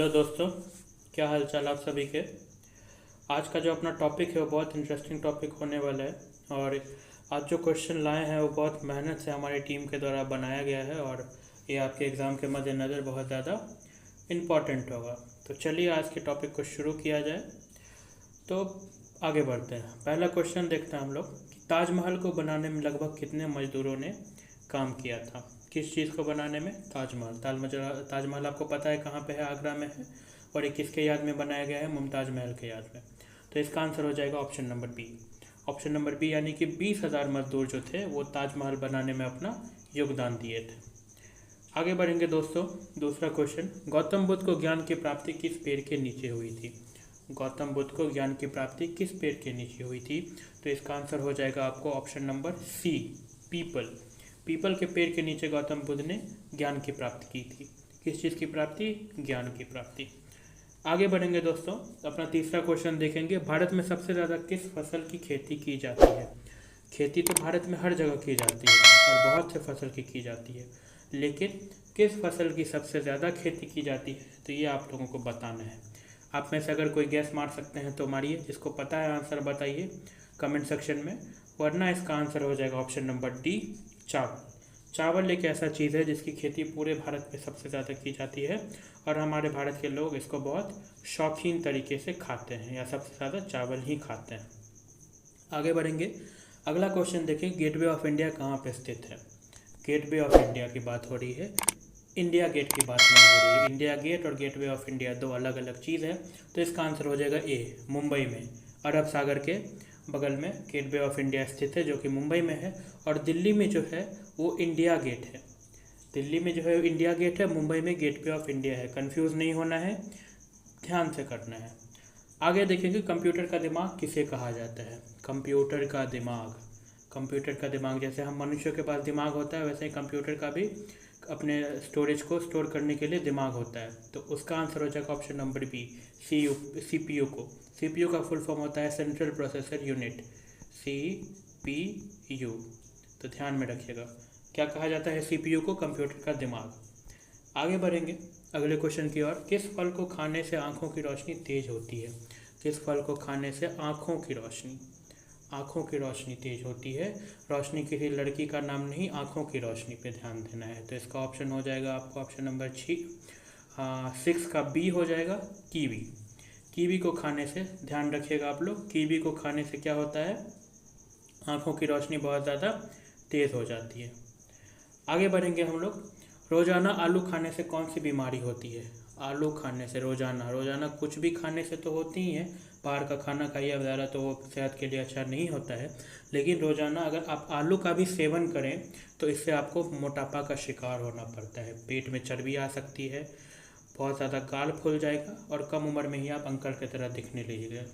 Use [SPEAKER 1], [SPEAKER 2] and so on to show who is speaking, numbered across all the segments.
[SPEAKER 1] Hello दोस्तों, क्या हाल चाल आप सभी के। आज का जो अपना टॉपिक है वो बहुत इंटरेस्टिंग टॉपिक होने वाला है। और आज जो क्वेश्चन लाए हैं वो बहुत मेहनत से हमारी टीम के द्वारा बनाया गया है और ये आपके एग्ज़ाम के मद्देनज़र बहुत ज़्यादा इम्पॉर्टेंट होगा। तो चलिए आज के टॉपिक को शुरू किया जाए। तो आगे बढ़ते हैं। पहला क्वेश्चन देखते हैं हम लोग कि ताजमहल को बनाने में लगभग कितने मजदूरों ने काम किया था। किस चीज़ को बनाने में? ताजमहल। ताजमहल आपको पता है कहाँ पे है? आगरा में है। और ये किसके याद में बनाया गया है? मुमताज़ महल के याद में। तो इसका आंसर हो जाएगा option number B. Option number B यानी कि 20,000 मजदूर जो थे वो ताजमहल बनाने में अपना योगदान दिए थे। आगे बढ़ेंगे दोस्तों। दूसरा क्वेश्चन, गौतम बुद्ध को ज्ञान की प्राप्ति किस पेड़ के नीचे हुई थी? गौतम बुद्ध को ज्ञान की प्राप्ति किस पेड़ के नीचे हुई थी? तो इसका आंसर हो जाएगा आपको ऑप्शन नंबर सी, पीपल। पीपल के पेड़ के नीचे गौतम बुद्ध ने ज्ञान की प्राप्ति की थी। किस चीज़ की प्राप्ति? ज्ञान की प्राप्ति। आगे बढ़ेंगे दोस्तों। अपना तीसरा क्वेश्चन देखेंगे, भारत में सबसे ज़्यादा किस फसल की खेती की जाती है? खेती तो भारत में हर जगह की जाती है और बहुत से फसल की जाती है, लेकिन किस फसल की सबसे ज़्यादा खेती की जाती है तो ये आप लोगों को बताना है। आप में से अगर कोई गैस मार सकते हैं तो मारिए, जिसको पता है आंसर बताइए कमेंट सेक्शन में, वरना इसका आंसर हो जाएगा ऑप्शन नंबर डी, चावल। चावल एक ऐसा चीज़ है जिसकी खेती पूरे भारत में सबसे ज़्यादा की जाती है और हमारे भारत के लोग इसको बहुत शौकीन तरीके से खाते हैं या सबसे ज़्यादा चावल ही खाते हैं। आगे बढ़ेंगे। अगला क्वेश्चन देखें, गेटवे ऑफ इंडिया कहाँ पर स्थित है? गेटवे ऑफ इंडिया की बात हो रही है, इंडिया गेट की बात नहीं हो रही है। इंडिया गेट और गेटवे ऑफ इंडिया दो अलग अलग चीज़ है। तो इसका आंसर हो जाएगा ए, मुंबई में, अरब सागर के बगल में गेटवे ऑफ इंडिया स्थित है जो कि मुंबई में है। और दिल्ली में जो है वो इंडिया गेट है। दिल्ली में जो है इंडिया गेट है, मुंबई में गेटवे ऑफ इंडिया है। कंफ्यूज नहीं होना है, ध्यान से करना है। आगे देखेंगे, कंप्यूटर का दिमाग किसे कहा जाता है? कंप्यूटर का दिमाग। कंप्यूटर का दिमाग, जैसे हम मनुष्यों के पास दिमाग होता है वैसे ही कंप्यूटर का भी अपने स्टोरेज को स्टोर करने के लिए दिमाग होता है। तो उसका आंसर हो जाएगा ऑप्शन नंबर बी, सीपीयू को। सीपीयू का फुल फॉर्म होता है सेंट्रल प्रोसेसर यूनिट, सीपीयू। तो ध्यान में रखिएगा, क्या कहा जाता है सीपीयू को? कंप्यूटर का दिमाग। आगे बढ़ेंगे अगले क्वेश्चन की ओर। किस फल को खाने से आँखों की रोशनी तेज होती है? किस फल को खाने से आँखों की रोशनी तेज होती है? रोशनी किसी लड़की का नाम नहीं, आँखों की रोशनी पे ध्यान देना है। तो इसका ऑप्शन हो जाएगा आपको ऑप्शन नंबर 6 का बी हो जाएगा, कीवी। कीवी को खाने से, ध्यान रखिएगा आप लोग, कीवी को खाने से क्या होता है? आँखों की रोशनी बहुत ज़्यादा तेज़ हो जाती है। आगे बढ़ेंगे हम लोग। रोज़ाना आलू खाने से कौन सी बीमारी होती है? आलू खाने से रोज़ाना कुछ भी खाने से तो होती ही है। बाहर का खाना खाइए ज़्यादा तो वो सेहत के लिए अच्छा नहीं होता है, लेकिन रोज़ाना अगर आप आलू का भी सेवन करें तो इससे आपको मोटापा का शिकार होना पड़ता है। पेट में चर्बी आ सकती है, बहुत ज़्यादा गाल फूल जाएगा और कम उम्र में ही आप अंकल की तरह दिखने लगेंगे।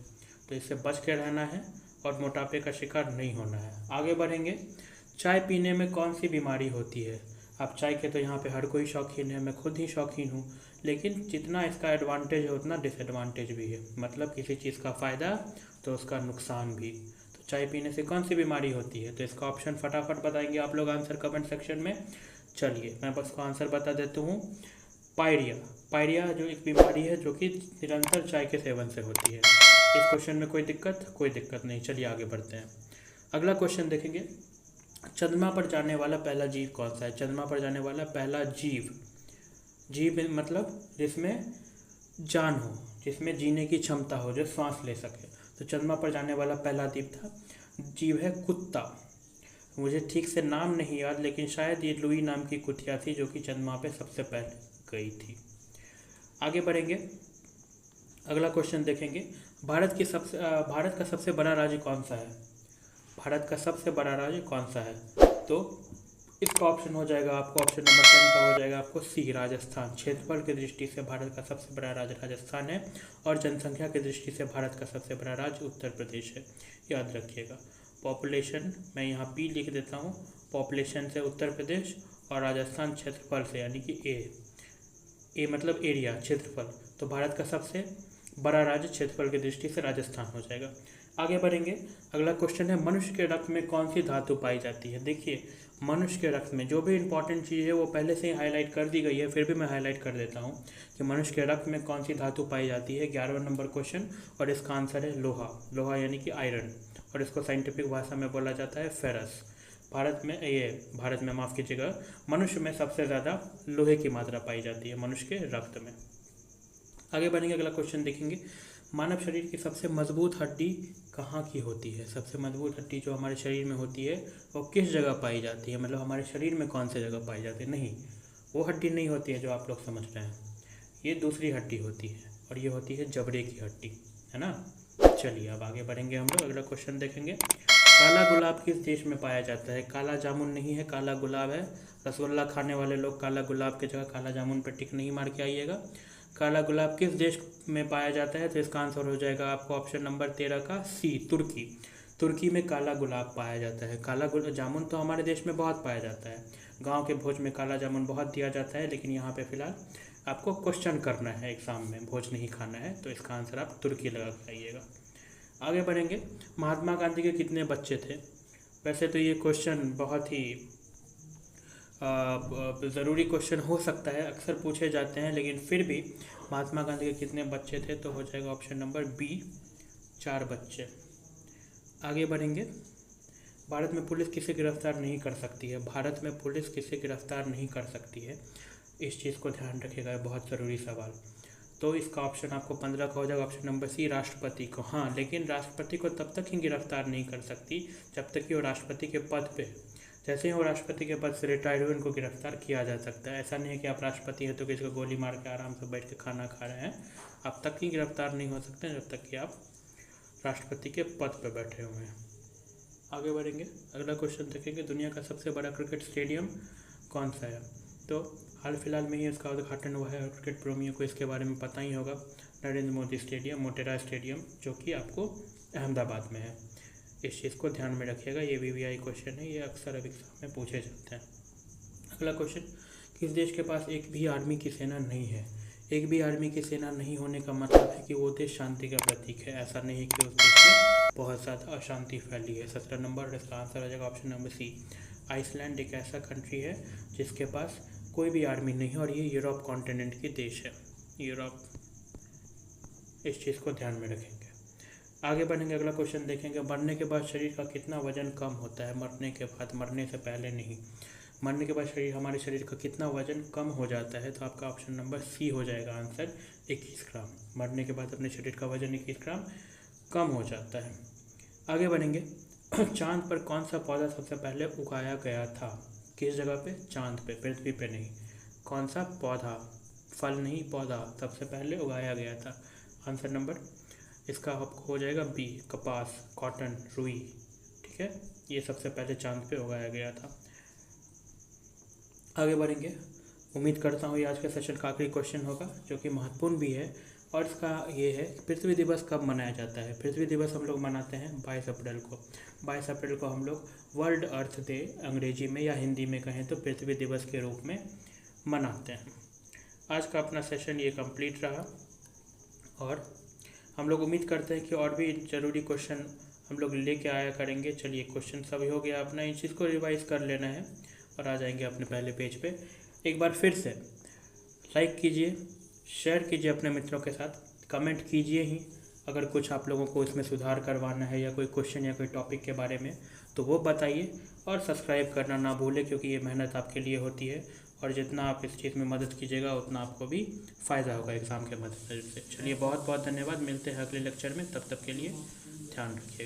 [SPEAKER 1] तो इससे बच के रहना है और मोटापे का शिकार नहीं होना है। आगे बढ़ेंगे। चाय पीने में कौन सी बीमारी होती है? अब चाय के तो यहाँ पे हर कोई शौकीन है, मैं खुद ही शौकीन हूँ, लेकिन जितना इसका एडवांटेज है उतना डिसएडवांटेज भी है। मतलब किसी चीज़ का फ़ायदा तो उसका नुकसान भी। तो चाय पीने से कौन सी बीमारी होती है? तो इसका ऑप्शन फटाफट बताएंगे आप लोग आंसर कमेंट सेक्शन में। चलिए मैं बस को आंसर बता देता हूँ, पायरिया। पायरिया जो एक बीमारी है जो कि निरंतर चाय के सेवन से होती है। इस क्वेश्चन में कोई दिक्कत नहीं। चलिए आगे बढ़ते हैं। अगला क्वेश्चन देखेंगे, चंद्रमा पर जाने वाला पहला जीव कौन सा है? चंद्रमा पर जाने वाला पहला जीव मतलब जिसमें जान हो, जिसमें जीने की क्षमता हो, जो सांस ले सके। तो चंद्रमा पर जाने वाला पहला जीव है कुत्ता। मुझे ठीक से नाम नहीं याद, लेकिन शायद ये लुई नाम की कुतिया थी जो कि चंद्रमा पे सबसे पहले गई थी। आगे बढ़ेंगे। अगला क्वेश्चन देखेंगे, भारत का सबसे बड़ा राज्य कौन सा है? भारत का सबसे बड़ा राज्य कौन सा है? तो इसका ऑप्शन हो जाएगा आपको ऑप्शन नंबर 10 का हो जाएगा आपको सी, राजस्थान। क्षेत्रफल की दृष्टि से भारत का सबसे बड़ा राज्य राजस्थान है और जनसंख्या की दृष्टि से भारत का सबसे बड़ा राज्य उत्तर प्रदेश है, याद रखिएगा। पॉपुलेशन मैं यहाँ पी लिख देता हूँ, पॉपुलेशन से उत्तर प्रदेश और राजस्थान क्षेत्रफल से, यानी कि ए मतलब एरिया, क्षेत्रफल। तो भारत का सबसे बड़ा राज्य क्षेत्रफल की दृष्टि से राजस्थान हो जाएगा। आगे बढ़ेंगे। अगला क्वेश्चन है मनुष्य के रक्त में कौन सी धातु पाई जाती है। देखिए मनुष्य के रक्त में जो भी इंपॉर्टेंट चीज़ है वो पहले से ही हाईलाइट कर दी गई है, फिर भी मैं हाईलाइट कर देता हूँ कि मनुष्य के रक्त में कौन सी धातु पाई जाती है। 11वां नंबर क्वेश्चन, और इसका आंसर है लोहा। लोहा यानी कि आयरन, और इसको साइंटिफिक भाषा में बोला जाता है फेरस। भारत में माफ़ कीजिएगा, मनुष्य में सबसे ज़्यादा लोहे की मात्रा पाई जाती है मनुष्य के रक्त में। आगे बढ़ेंगे, अगला क्वेश्चन देखेंगे। मानव शरीर की सबसे मजबूत हड्डी कहाँ की होती है। सबसे मजबूत हड्डी जो हमारे शरीर में होती है वो किस जगह पाई जाती है, मतलब हमारे शरीर में कौन से जगह पाई जाती है। नहीं, वो हड्डी नहीं होती है जो आप लोग समझ रहे हैं, ये दूसरी हड्डी होती है, और ये होती है जबड़े की हड्डी, है ना। चलिए अब आगे बढ़ेंगे हम लोग, अगला क्वेश्चन देखेंगे। काला गुलाब किस देश में पाया जाता है। काला जामुन नहीं है, काला गुलाब है। रसगुल्ला खाने वाले लोग काला गुलाब की जगह काला जामुन पर टिक नहीं मार के आइएगा। काला गुलाब किस देश में पाया जाता है, तो इसका आंसर हो जाएगा आपको ऑप्शन नंबर 13 का सी, तुर्की। तुर्की में काला गुलाब पाया जाता है। काला जामुन तो हमारे देश में बहुत पाया जाता है, गांव के भोज में काला जामुन बहुत दिया जाता है, लेकिन यहाँ पे फिलहाल आपको क्वेश्चन करना है एग्जाम में, भोज नहीं खाना है, तो इसका आंसर आप तुर्की लगा के आइएगा। आगे बढ़ेंगे। महात्मा गांधी के कितने बच्चे थे। वैसे तो ये क्वेश्चन बहुत ही ज़रूरी क्वेश्चन हो सकता है, अक्सर पूछे जाते हैं, लेकिन फिर भी महात्मा गांधी के कितने बच्चे थे, तो हो जाएगा ऑप्शन नंबर बी, 4 बच्चे। आगे बढ़ेंगे। भारत में पुलिस किसे गिरफ्तार नहीं कर सकती है। भारत में पुलिस किसे गिरफ्तार नहीं कर सकती है, इस चीज़ को ध्यान रखिएगा, बहुत ज़रूरी सवाल। तो इसका ऑप्शन आपको 15 का हो जाएगा ऑप्शन नंबर सी, राष्ट्रपति को। हाँ, लेकिन राष्ट्रपति को तब तक ही गिरफ्तार नहीं कर सकती जब तक कि वो राष्ट्रपति के पद पे, जैसे ही वो राष्ट्रपति के पद से रिटायर्ड हुए उनको गिरफ्तार किया जा सकता है। ऐसा नहीं है कि आप राष्ट्रपति हैं तो किसी को गोली मार के आराम से बैठ के खाना खा रहे हैं, आप तक ही गिरफ्तार नहीं हो सकते जब तक कि आप राष्ट्रपति के पद पर बैठे हुए हैं। आगे बढ़ेंगे, अगला क्वेश्चन देखेंगे। दुनिया का सबसे बड़ा क्रिकेट स्टेडियम कौन सा है। तो हाल फिलहाल में ही इसका उद्घाटन हुआ है और क्रिकेट प्रेमियों को इसके बारे में पता ही होगा। नरेंद्र मोदी स्टेडियम, मोटेरा स्टेडियम, जो कि आपको अहमदाबाद में है। इस चीज़ को ध्यान में रखिएगा, ये VVI क्वेश्चन है, ये अक्सर अब एग्जाम में पूछे जाते हैं। अगला क्वेश्चन, किस देश के पास एक भी आर्मी की सेना नहीं है। एक भी आर्मी की सेना नहीं होने का मतलब है कि वो देश शांति का प्रतीक है। ऐसा नहीं है कि उस देश में बहुत ज़्यादा अशांति फैली है। 17 नंबर, इसका आंसर हो जाएगा ऑप्शन नंबर सी, आइसलैंड एक ऐसा कंट्री है जिसके पास कोई भी आर्मी नहीं है, और ये यूरोप कॉन्टिनेंट की देश है, यूरोप। इस चीज़ को ध्यान में रखेंगे। आगे बढ़ेंगे, अगला क्वेश्चन देखेंगे। मरने के बाद शरीर का कितना वजन कम होता है। मरने के बाद, मरने से पहले नहीं, मरने के बाद हमारे शरीर का कितना वजन कम हो जाता है, तो आपका ऑप्शन नंबर सी हो जाएगा आंसर, 21 ग्राम। मरने के बाद अपने शरीर का वजन 21 ग्राम कम हो जाता है। आगे बढ़ेंगे। चांद पर कौन सा पौधा सबसे पहले उगाया गया था। किस जगह पे, चांद पे, पृथ्वी पे नहीं। कौन सा पौधा, फल नहीं पौधा, सबसे पहले उगाया गया था। आंसर नंबर इसका आपको हो जाएगा बी, कपास, कॉटन, रुई। ठीक है, ये सबसे पहले चांद पे उगाया गया था। आगे बढ़ेंगे। उम्मीद करता हूँ ये आज के सेशन का आखिरी क्वेश्चन होगा, जो कि महत्वपूर्ण भी है, और इसका ये है पृथ्वी दिवस कब मनाया जाता है। पृथ्वी दिवस हम लोग मनाते हैं 22 अप्रैल को। 22 अप्रैल को हम लोग वर्ल्ड अर्थ डे, अंग्रेजी में या हिंदी में कहें तो पृथ्वी दिवस के रूप में मनाते हैं। आज का अपना सेशन ये कंप्लीट रहा, और हम लोग उम्मीद करते हैं कि और भी ज़रूरी क्वेश्चन हम लोग लेके आया करेंगे। चलिए, क्वेश्चन सभी हो गया, अपना इन चीज़ को रिवाइज़ कर लेना है और आ जाएंगे अपने पहले पेज पे। एक बार फिर से लाइक कीजिए, शेयर कीजिए अपने मित्रों के साथ, कमेंट कीजिए ही अगर कुछ आप लोगों को इसमें सुधार करवाना है, या कोई क्वेश्चन या कोई टॉपिक के बारे में, तो वो बताइए। और सब्सक्राइब करना ना भूलें, क्योंकि ये मेहनत आपके लिए होती है, और जितना आप इस चीज़ में मदद कीजिएगा उतना आपको भी फ़ायदा होगा एग्ज़ाम के मदद से। चलिए, बहुत बहुत धन्यवाद, मिलते हैं अगले लेक्चर में, तब तक के लिए ध्यान रखिएगा।